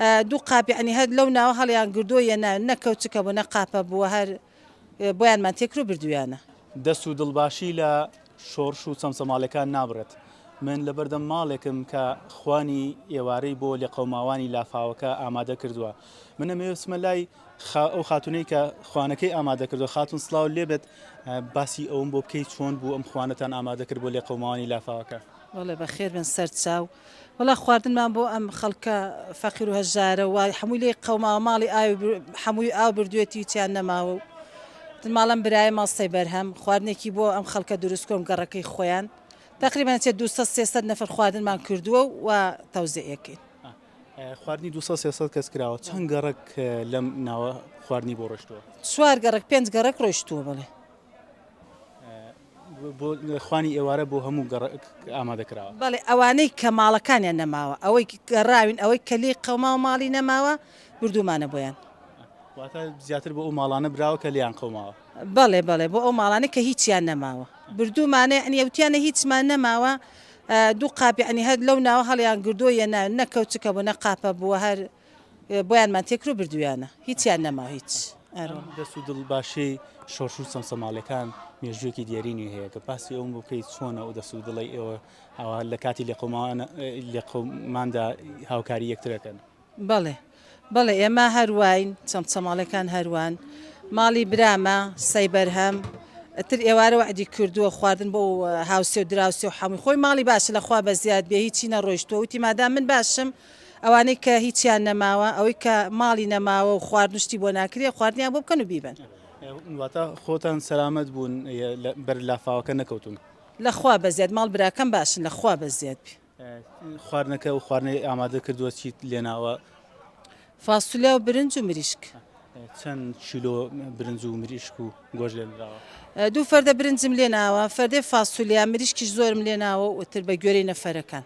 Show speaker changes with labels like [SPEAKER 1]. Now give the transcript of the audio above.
[SPEAKER 1] دوو قاپ یعنی هەر لەو ناوە هەڵیان گردۆ یە نەکەوتچکە بۆ نەقاپە بووە هەر بۆیانمان تێکرۆ بردویانە.
[SPEAKER 2] دەست و دڵباشی لە شۆڕش و چەمچەماڵەکان نابڕێت. من لە بەردەم ماڵێکم کە خوانی ئێوارەی بۆ لێ قەوماوانی لافاوەکە ئامادە کردووە. من ئەمەوێسمە لای ئەو خاتونەی کە خوانەکەی ئامادە کردو. خاتون سڵاو لێبێت باسی ئەوم بۆ بکەیت چۆن بوو ئەم خوانەتان ئامادە کرد بۆ لێ قەوماوانی لافاوەکە.
[SPEAKER 1] وڵێ بەخێر بن سەر چاو وڵا خواردنمان بۆ ئەم خەڵکە فەقیر و هەژارە و هەمووی لێ قەوماوە ماڵی هەمووی ئاو بردوێتی وچیان نەماوە و ماڵم برایە ماڵسەی بەرهەم خواردنێکی بۆ ئەم خەڵکە دروست کۆم گەڕەکەی خۆیان تقریبان 200-300 نەفر خواردنمان کردووە و تەوزیعەکەین.
[SPEAKER 2] خواردنی 200-300 کەس کراوە. چەند گەڕک لەم ناوە خواردنی بۆ ڕۆشتووە؟
[SPEAKER 1] 4 گەڕک 5 گەڕک ڕۆیشتووە. بڵێ
[SPEAKER 2] بۆ خوانی ئێوارە بۆ هەموو گەڕک ئامادەکراوە.
[SPEAKER 1] بەڵێ ئەوانەی کە ماڵەکانیان نەماوە ئەوەی گەڕاوین ئەوەی کە لێ قەوما و ماڵی نەماوە بردومانە بۆیان.
[SPEAKER 2] واتە زیاتر بۆ ئەو ماڵانە براوە کە لیان قەوماوە.
[SPEAKER 1] بەڵێ بۆ ئەو ماڵانە کە هیچیان نەماوە بردومانە ئەنی ئەوتیانە هیچمان نەماوە دوو قاپ یعنی هەر لەو ناوە هەڵیان گردۆ یە نەکەوتچکە بۆ نەقاپە بووە هەر بۆیانمان تێکرۆ بردویانە هیچیان نەما هیچ.
[SPEAKER 2] دەست و دڵباشی شۆڕش و چەمچەماڵەکان مێژوویەکی دیێرینی هەیە کە پاسی ئەوم بکەیت چۆنە و دەست و دڵی ئێوە ئەوە لە کاتی لێ قەوماندا هاوکاری یەکترەکەن.
[SPEAKER 1] بەڵێ ئێمە هەروین چەمچەماڵەکان هەروان ماڵی برامە سەی بەرهەم تر ئێوارە وعدی کردووە خواردن بۆ هاوسێ و دراوسێ و هەمووی خۆی ماڵی باشە لەخوا بە زیاد بێ هیچی نەڕۆیشتوە وتی مادام من باشم ئەوانەی کە هیچیان نەماوە ئەوەی کە ماڵی نەماوە و خواردنشتی بۆ ناکرێ خواردنیان بۆ بکەن و بیبن.
[SPEAKER 2] واتە خۆتان سەلامەت بوون بەر لافاوەکە نەکەوتون.
[SPEAKER 1] لەخوا بە زیاد ماڵ براکەم باشن لەخوا بە زیاد بێ.
[SPEAKER 2] خواردنەکە و خواردنەی ئامادە کردووە چیت لێناوە؟
[SPEAKER 1] فاسولیا و برنج و مریشک.
[SPEAKER 2] چەند کیلۆ برنج و مریشک و گۆژ لێنراوە؟
[SPEAKER 1] 2 فەردە برنجم لێناوە فەردەی فاسولیا مریشکیش زۆرم لێناوە و تر بە گوێرەی نەفەرەکان.